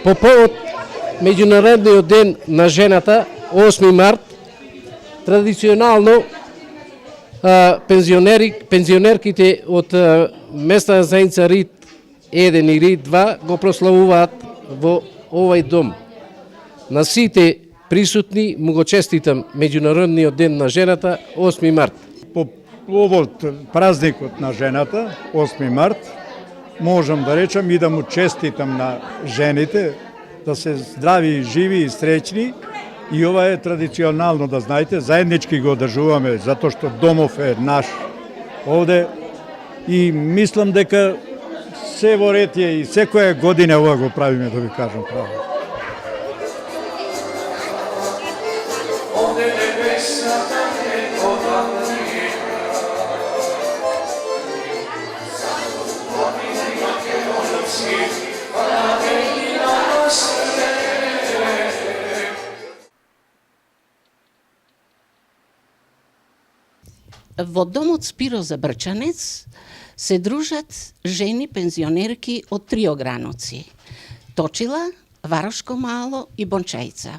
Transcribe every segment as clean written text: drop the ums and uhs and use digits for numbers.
По повод Меѓународниот ден на жената, 8 март, традиционално пензионерките од местна заедница РИД 1 и РИД 2 го прославуваат во овој дом. На сите присутни му го честитам Меѓународниот ден на жената, 8 март. По повод празникот на жената, 8 март, можам да речам и да му честитам на жените, да се здрави, живи и среќни. И ова е традиционално, да знаете, заеднички го одржуваме, затоа што домов е наш овде. И мислам дека се во ред е и секоја година ова го правиме, да ви кажам право. Во домот Спиро Забрчанец се дружат жени пензионерки од 3 ограноци: Точила, Варошко Мало и Бончајца.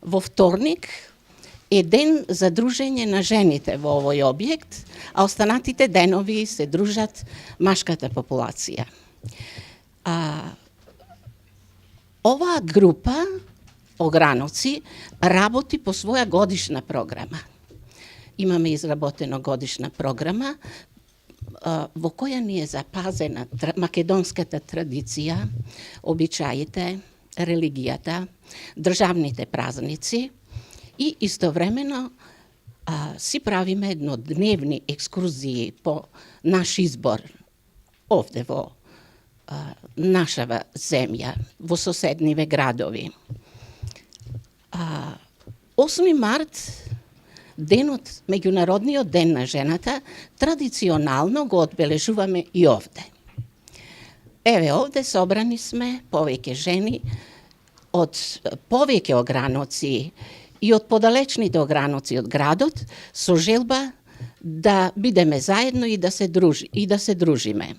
Во вторник е ден за дружење на жените во овој објект, а останатите денови се дружат машката популација. Оваа група ограноци работи по своја годишна програма. Имаме изработена годишна програма во која ни е запазена македонската традиција, обичаите, религијата, државните празници и истовремено си правиме еднодневни екскурзии по наш избор овде во нашава земја, во соседниве градови. 8 март, денот, Меѓународниот ден на жената, традиционално го одбележуваме и овде. Еве, овде собрани сме повеќе жени од повеќе ограноци и од подалечните ограноци од градот, со желба да бидеме заедно и да се дружиме.